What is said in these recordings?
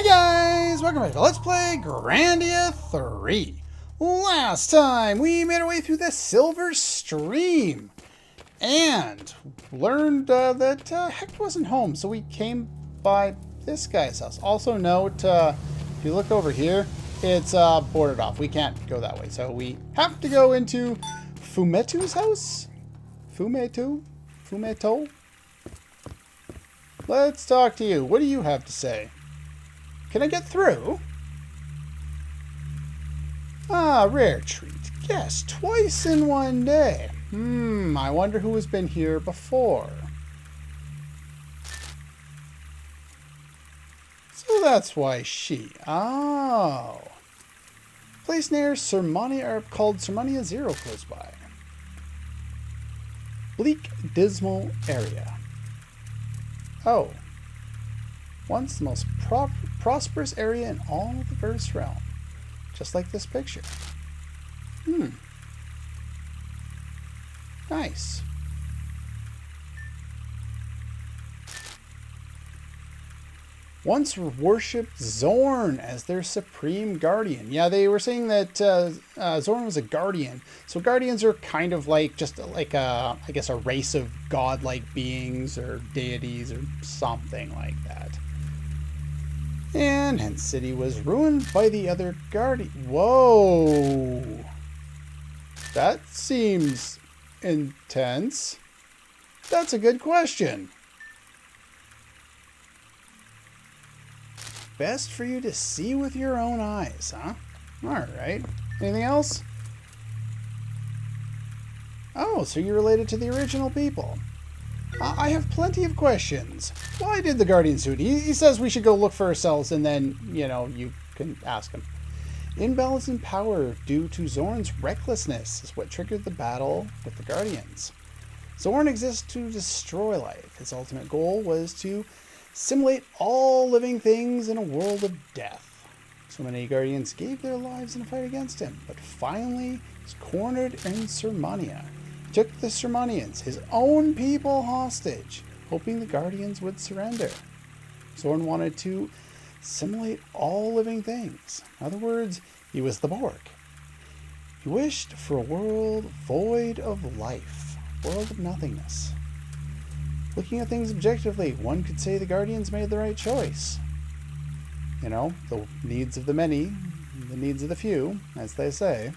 Hey guys! Welcome back to Let's Play Grandia 3. Last time we made our way through the Silver Stream and learned that Heck wasn't home, so we came by this guy's house. Also note, if you look over here, it's boarded off. We can't go that way, so we have to go into Fumetu's house? Fumeto? Let's talk to you. What do you have to say? Can I get through? Ah, rare treat. Yes, twice in one day. I wonder who has been here before. So that's why she... Oh. Place near Sermania, called Sermania Zero close by. Bleak, dismal area. Oh. Once the most prosperous area in all the verse realm. Just like this picture. Nice. Once worshipped Zorn as their supreme guardian. Yeah, they were saying that Zorn was a guardian. So guardians are kind of like just like I guess a race of godlike beings or deities or something like that. And hence city was ruined by the other guardian. Whoa. That seems intense. That's a good question. Best for you to see with your own eyes, huh? Alright. Anything else? Oh, so you're related to the original people. I have plenty of questions. Why did the Guardian suit? He says we should go look for ourselves and then, you know, you can ask him. Imbalance in power due to Zorn's recklessness is what triggered the battle with the Guardians. Zorn exists to destroy life. His ultimate goal was to simulate all living things in a world of death. So many Guardians gave their lives in a fight against him, but finally was cornered in Sermania. He took the Sermanians, his own people, hostage, hoping the Guardians would surrender. Zorn wanted to simulate all living things. In other words, he was the Borg. He wished for a world void of life, a world of nothingness. Looking at things objectively, one could say the Guardians made the right choice. You know, the needs of the many, the needs of the few, as they say.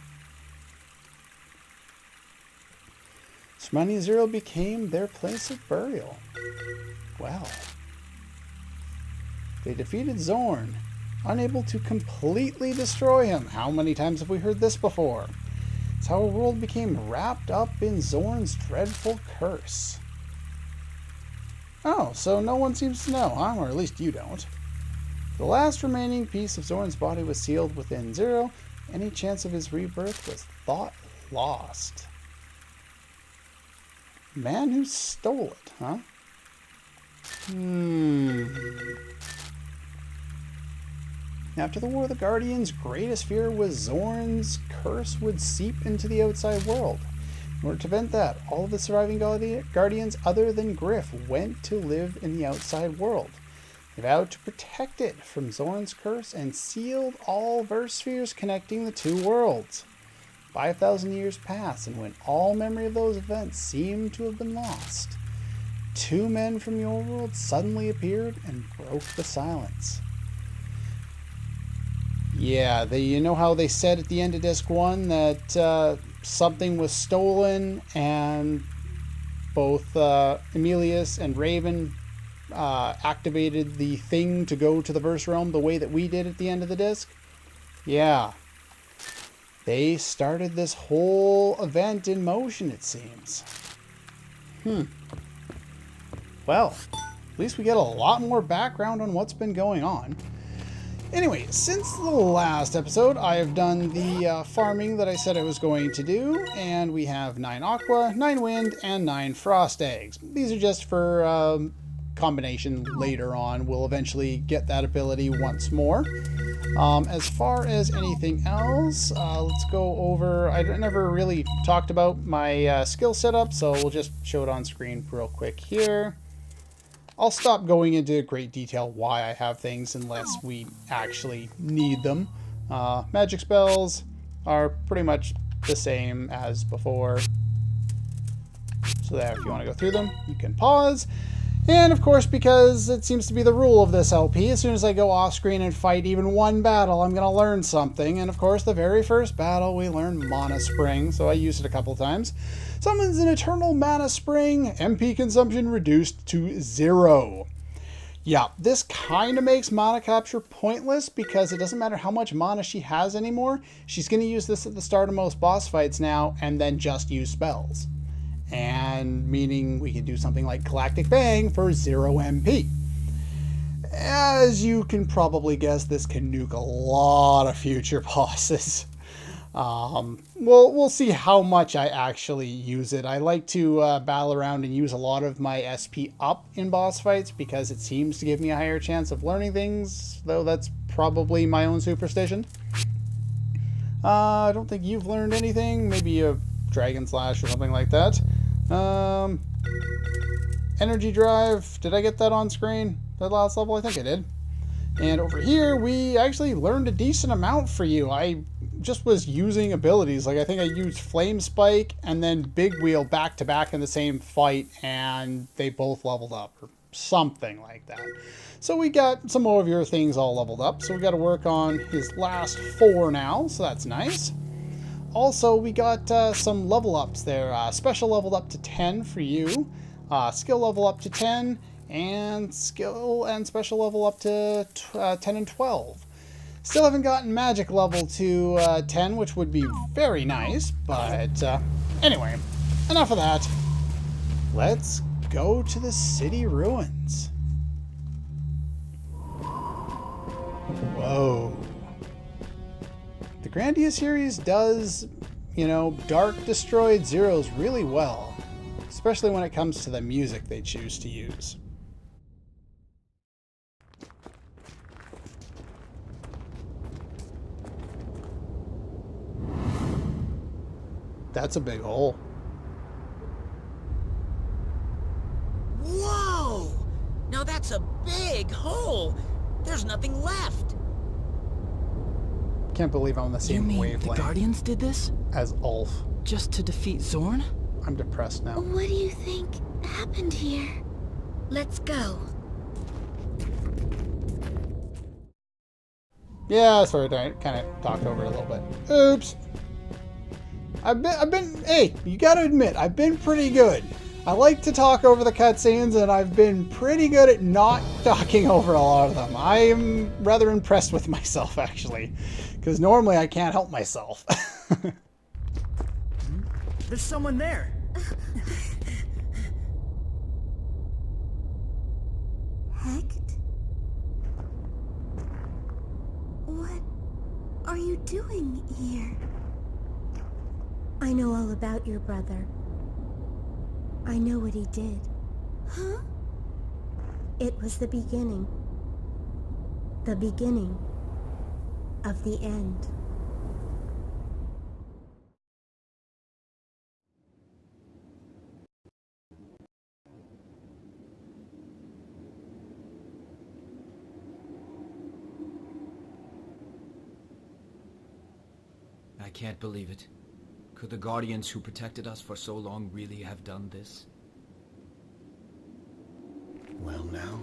Sermania Zero became their place of burial. Well. They defeated Zorn, unable to completely destroy him. How many times have we heard this before? It's how a world became wrapped up in Zorn's dreadful curse. Oh, so no one seems to know, huh? Or at least you don't. The last remaining piece of Zorn's body was sealed within Zero. Any chance of his rebirth was thought lost. Man who stole it, huh? After the War, the Guardians' greatest fear was Zorn's curse would seep into the outside world. In order to prevent that, all of the surviving Guardians other than Griff went to live in the outside world. They vowed to protect it from Zorn's curse and sealed all verse spheres connecting the two worlds. 5,000 years passed, and when all memory of those events seemed to have been lost, two men from your world suddenly appeared and broke the silence. Yeah, you know how they said at the end of Disc 1 that something was stolen and both Emelious and Raven activated the thing to go to the verse realm the way that we did at the end of the disc? Yeah. They started this whole event in motion, it seems. Well, at least we get a lot more background on what's been going on. Anyway, since the last episode, I have done the farming that I said I was going to do, and we have 9 aqua, 9 wind, and 9 frost eggs. These are just for combination later on. We'll eventually get that ability once more. As far as anything else, let's go over... I never really talked about my skill setup, so we'll just show it on screen real quick here. I'll stop going into great detail why I have things unless we actually need them. Magic spells are pretty much the same as before. So that if you want to go through them, you can pause. And of course, because it seems to be the rule of this LP, as soon as I go off screen and fight even one battle, I'm going to learn something. And of course, the very first battle, we learn Mana Spring, so I used it a couple times. Summons an Eternal Mana Spring, MP consumption reduced to 0. Yeah, this kind of makes mana capture pointless because it doesn't matter how much mana she has anymore. She's going to use this at the start of most boss fights now and then just use spells. And meaning we can do something like Galactic Bang for 0 MP. As you can probably guess, this can nuke a lot of future bosses. We'll see how much I actually use it. I like to battle around and use a lot of my SP up in boss fights because it seems to give me a higher chance of learning things, though that's probably my own superstition. I don't think you've learned anything. Maybe a Dragon Slash or something like that. Energy Drive. Did I get that on screen? That last level? I think I did. And over here, we actually learned a decent amount for you. I just was using abilities. Like, I think I used Flame Spike and then Big Wheel back to back in the same fight, and they both leveled up, or something like that. So we got some more of your things all leveled up. So we got to work on his last 4 now, so that's nice. Also, we got some level ups there. Special leveled up to 10 for you. Skill level up to 10. And skill and special level up to 10 and 12. Still haven't gotten magic level to 10, which would be very nice. But anyway, enough of that. Let's go to the city ruins. Whoa. The Grandia series does, you know, Dark Destroyed Zeros really well, especially when it comes to the music they choose to use. That's a big hole. Whoa! Now that's a big hole! There's nothing left! Can't believe I'm on the same You mean wavelength the Guardians did this? as Ulf. Just to defeat Zorn? I'm depressed now. What do you think happened here? Let's go. Yeah, sorry, I kind of talked over it a little bit. Oops. Hey, you gotta admit, I've been pretty good. I like to talk over the cutscenes, and I've been pretty good at not talking over a lot of them. I am rather impressed with myself, actually, because normally I can't help myself. There's someone there. Hecht? What are you doing here? I know all about your brother. I know what he did. Huh? It was the beginning. The beginning of the end. I can't believe it. Could the Guardians who protected us for so long really have done this? Well now,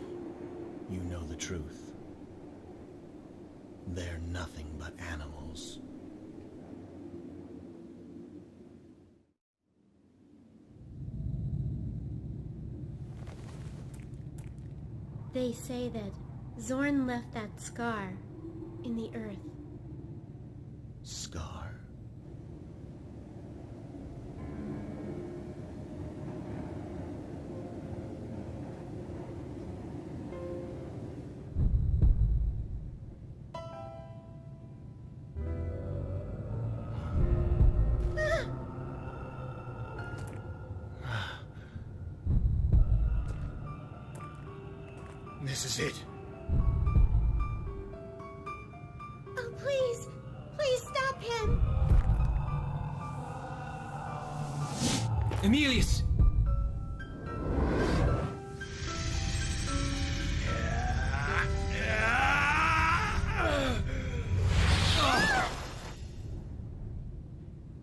you know the truth. They're nothing but animals. They say that Zorn left that scar in the earth. Scar. This is it. Oh, please! Please stop him! Emelious!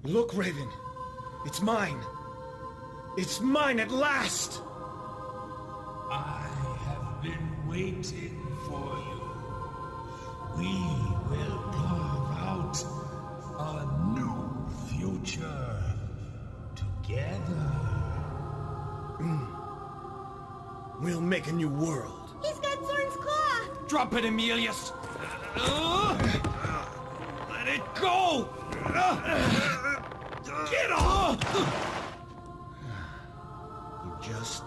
Look, Raven. It's mine. It's mine at last! I have been waiting for you. We will carve out a new future together. We'll make a new world. He's got Zorn's claw! Drop it, Emelious! Let it go! Get off! You just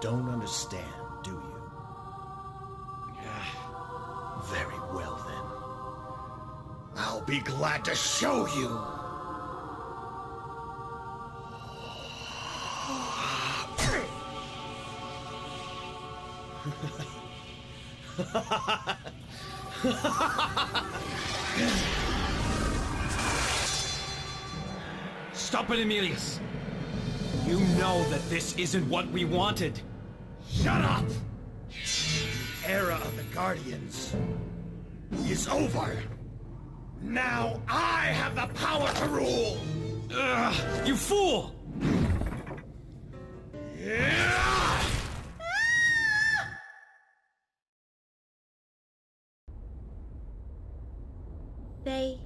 don't understand, do you? Very well, then. I'll be glad to show you! Stop it, Emelious! You know that this isn't what we wanted. Shut up! The era of the Guardians is over. Now I have the power to rule! Ugh, you fool! They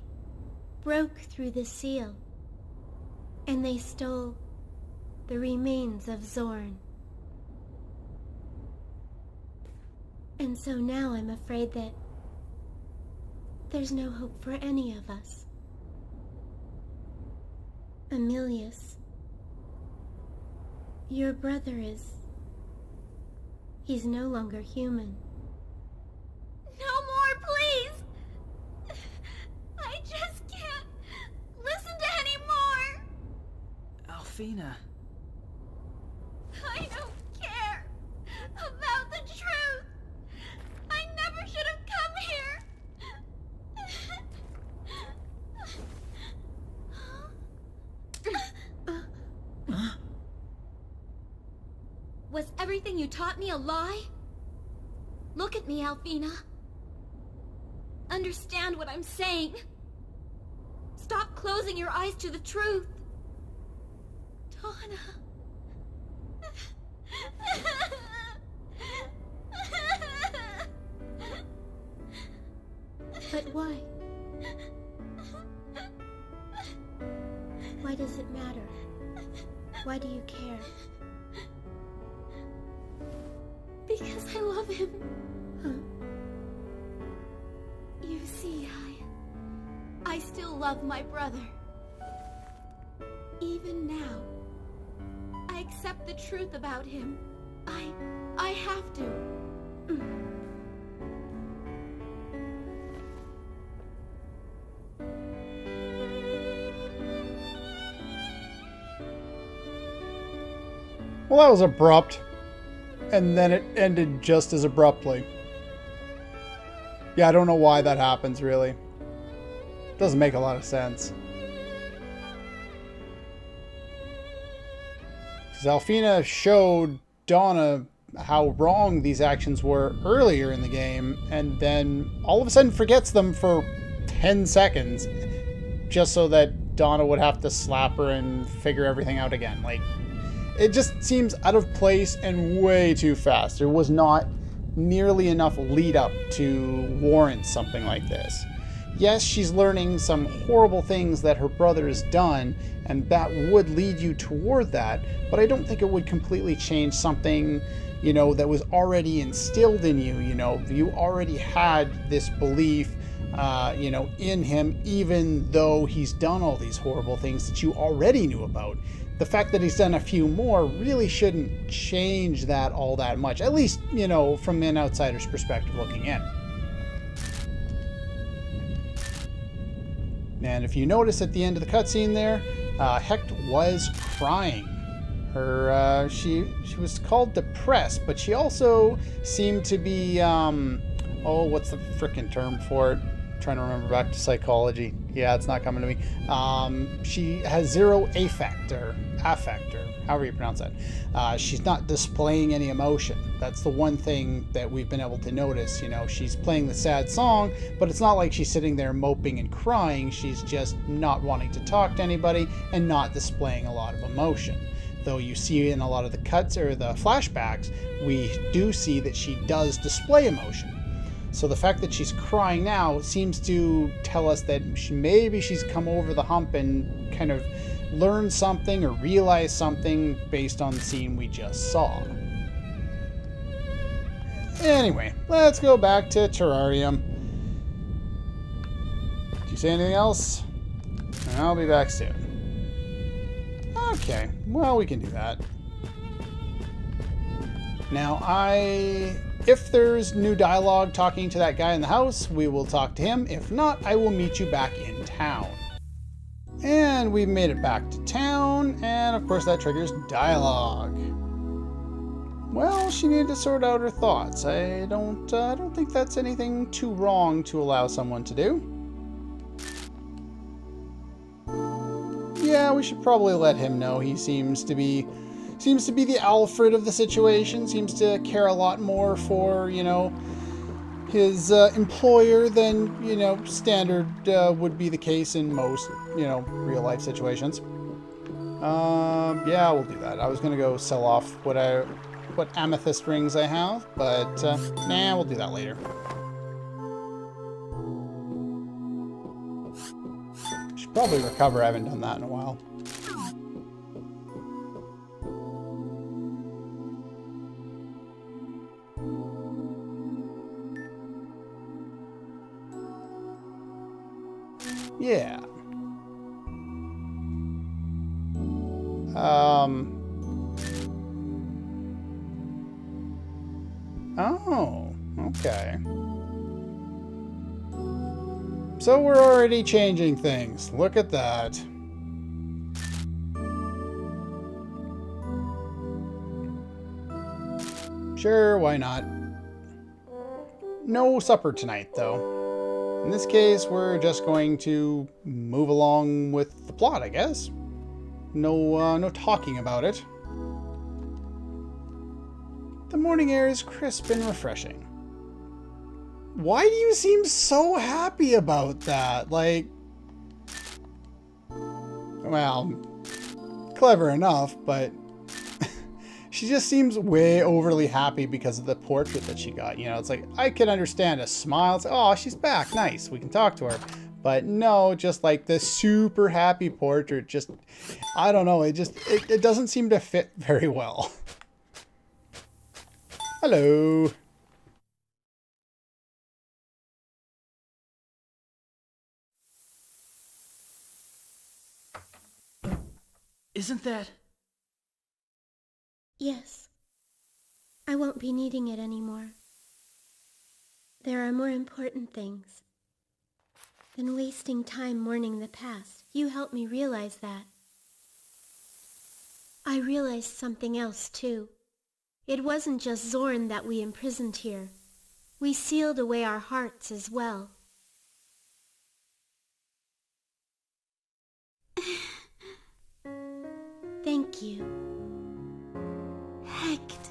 broke through the seal, and they stole the remains of Zorn. And so now I'm afraid that there's no hope for any of us. Emelious, your brother he's no longer human. No more, please! I just can't listen to any more! Alfina. I don't care about the truth! I never should have come here! Was everything you taught me a lie? Look at me, Alfina. Understand what I'm saying. Stop closing your eyes to the truth. Donna... But why? Why does it matter? Why do you care? Because I love him. Huh? You see, I still love my brother. Even now, I accept the truth about him. I have to. Well, that was abrupt. And then it ended just as abruptly. Yeah, I don't know why that happens, really. Doesn't make a lot of sense. Because Alfina showed Donna how wrong these actions were earlier in the game, and then all of a sudden forgets them for 10 seconds, just so that Donna would have to slap her and figure everything out again. Like, it just seems out of place and way too fast. There was not nearly enough lead up to warrant something like this. Yes, she's learning some horrible things that her brother has done, and that would lead you toward that, but I don't think it would completely change something, you know, that was already instilled in you. You know, you already had this belief, you know, in him, even though he's done all these horrible things that you already knew about. The fact that he's done a few more really shouldn't change that all that much, at least, you know, from an outsider's perspective looking in. And if you notice at the end of the cutscene there, Hecht was crying. Her, she was called depressed, but she also seemed to be, oh, what's the frickin' term for it? trying to remember back to psychology. Yeah, it's not coming to me. She has zero affect or however you pronounce that. She's not displaying any emotion. That's the one thing that we've been able to notice. You know, she's playing the sad song, but it's not like she's sitting there moping and crying. She's just not wanting to talk to anybody and not displaying a lot of emotion. Though you see in a lot of the cuts or the flashbacks, we do see that she does display emotion. So the fact that she's crying now seems to tell us that maybe she's come over the hump and kind of learned something or realized something based on the scene we just saw. Anyway, let's go back to Terrarium. Do you say anything else? I'll be back soon. Okay, well, we can do that. Now, if there's new dialogue talking to that guy in the house, we will talk to him. If not, I will meet you back in town. And we've made it back to town, and of course that triggers dialogue. Well, she needed to sort out her thoughts. I don't think that's anything too wrong to allow someone to do. Yeah, we should probably let him know. He seems to be the Alfred of the situation. Seems to care a lot more for, you know, his employer than, you know, standard would be the case in most, you know, real life situations. Yeah, we'll do that. I was gonna go sell off what amethyst rings I have, but nah, we'll do that later. Should probably recover. I haven't done that in a while. Yeah. Oh, okay. So we're already changing things. Look at that. Sure, why not? No supper tonight, though. In this case, we're just going to move along with the plot, I guess. No talking about it. The morning air is crisp and refreshing. Why do you seem so happy about that? Like, well, clever enough, but she just seems way overly happy because of the portrait that she got. You know, it's like, I could understand a smile. It's like, oh, she's back. Nice. We can talk to her. But no, just like this super happy portrait. Just, I don't know. It doesn't seem to fit very well. Hello. Isn't that... Yes. I won't be needing it anymore. There are more important things than wasting time mourning the past. You helped me realize that. I realized something else, too. It wasn't just Zorn that we imprisoned here. We sealed away our hearts as well. Thank you. Hecht.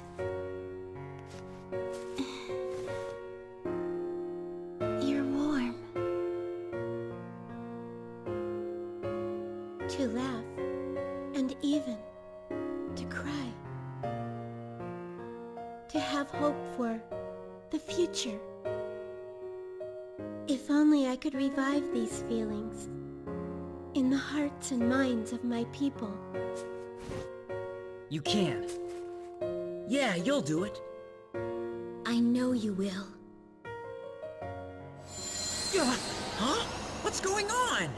You're warm. To laugh, and even to cry. To have hope for the future. If only I could revive these feelings in the hearts and minds of my people. You can. Yeah, you'll do it. I know you will. Huh? What's going on?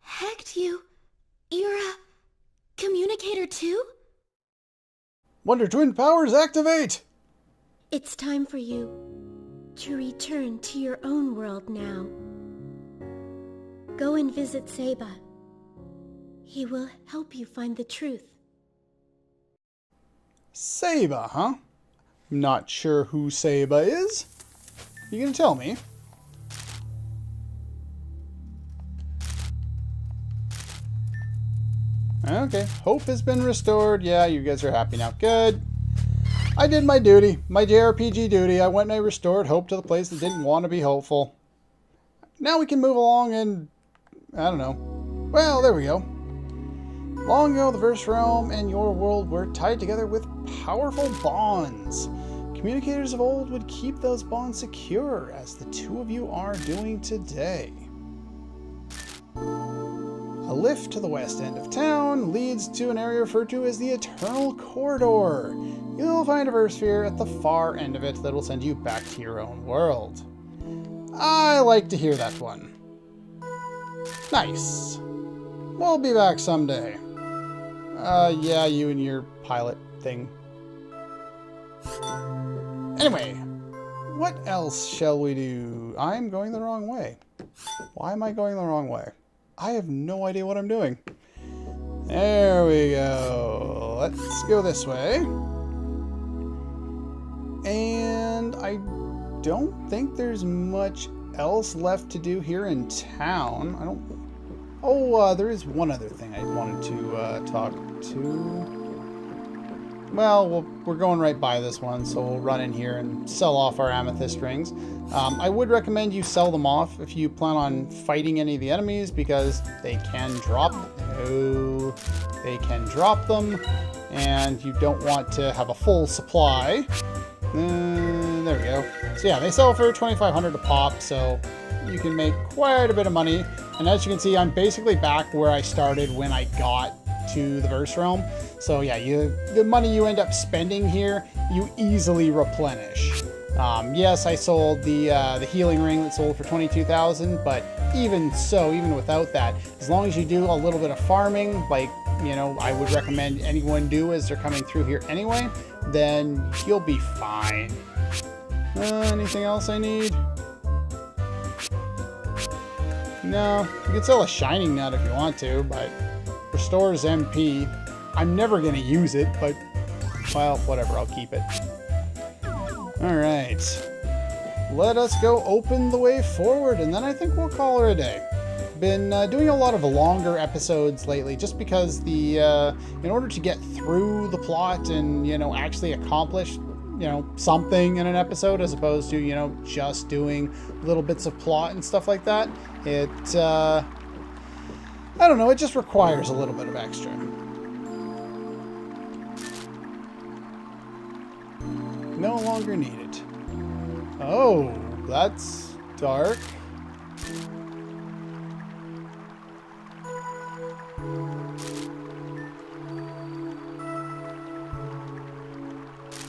Hecht, you're a communicator too? Wonder Twin powers activate! It's time for you to return to your own world now. Go and visit Seba. He will help you find the truth. Saba, huh? Not sure who Saba is. You gonna tell me? Okay, hope has been restored. Yeah, you guys are happy now. Good. I did my duty, my JRPG duty. I went and I restored hope to the place that didn't want to be hopeful. Now we can move along and... I don't know. Well, there we go. Long ago, the Verse Realm and your world were tied together with powerful bonds. Communicators of old would keep those bonds secure, as the two of you are doing today. A lift to the west end of town leads to an area referred to as the Eternal Corridor. You'll find a Versphere at the far end of it that will send you back to your own world. I like to hear that one. Nice. We'll be back someday. Yeah, you and your pilot thing. Anyway, what else shall we do? I'm going the wrong way. Why am I going the wrong way? I have no idea what I'm doing. There we go. Let's go this way. And I don't think there's much else left to do here in town. I don't... Oh, there is one other thing I wanted to talk to. Well, we're going right by this one, so we'll run in here and sell off our amethyst rings. I would recommend you sell them off if you plan on fighting any of the enemies, because they can drop... Oh, they can drop them, and you don't want to have a full supply. There we go. So yeah, they sell for 2,500 a pop, so you can make quite a bit of money. And as you can see, I'm basically back where I started when I got to the Verse Realm. So yeah, the money you end up spending here, you easily replenish. Yes, I sold the healing ring that sold for 22,000, but even so, even without that, as long as you do a little bit of farming, like, you know, I would recommend anyone do as they're coming through here anyway, then you'll be fine. Anything else I need? No, you can sell a Shining Nut if you want to, but restores MP. I'm never going to use it, but, well, whatever, I'll keep it. Alright. Let us go open the way forward, and then I think we'll call her a day. Been doing a lot of longer episodes lately, just because the, in order to get through the plot and, you know, actually accomplish, you know, something in an episode, as opposed to, you know, just doing little bits of plot and stuff like that, it, I don't know, it just requires a little bit of extra. No longer needed. Oh, that's dark.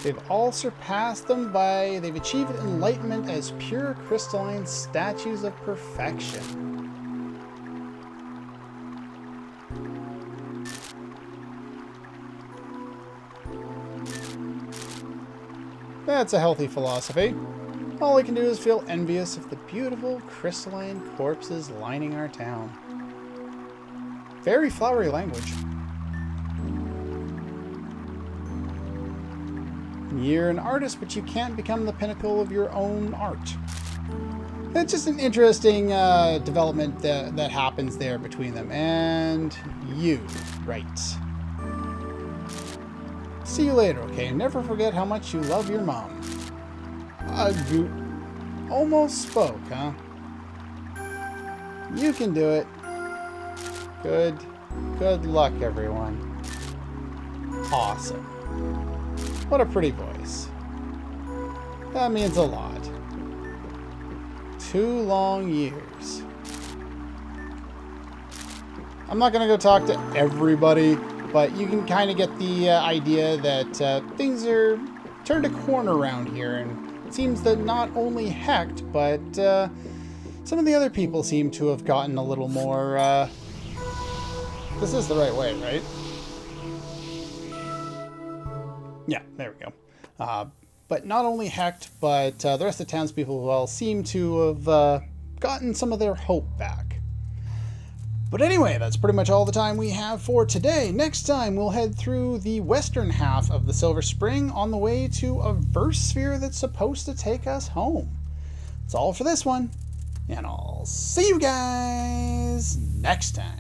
They've all surpassed them they've achieved enlightenment as pure crystalline statues of perfection. That's a healthy philosophy. All we can do is feel envious of the beautiful crystalline corpses lining our town. Very flowery language. You're an artist, but you can't become the pinnacle of your own art. It's just an interesting development that happens there between them. And you, right. See you later, okay? Never forget how much you love your mom. You almost spoke, huh? You can do it. Good luck, everyone. Awesome. What a pretty voice. That means a lot. 2 long years. I'm not going to go talk to everybody, but you can kind of get the idea that things are turned a corner around here, and it seems that not only Hecht, but some of the other people seem to have gotten a little more... This is the right way, right? Yeah, there we go. But not only Hecht, but the rest of the townspeople as well seem to have gotten some of their hope back. But anyway, that's pretty much all the time we have for today. Next time, we'll head through the western half of the Silver Spring on the way to a verse sphere that's supposed to take us home. That's all for this one, and I'll see you guys next time.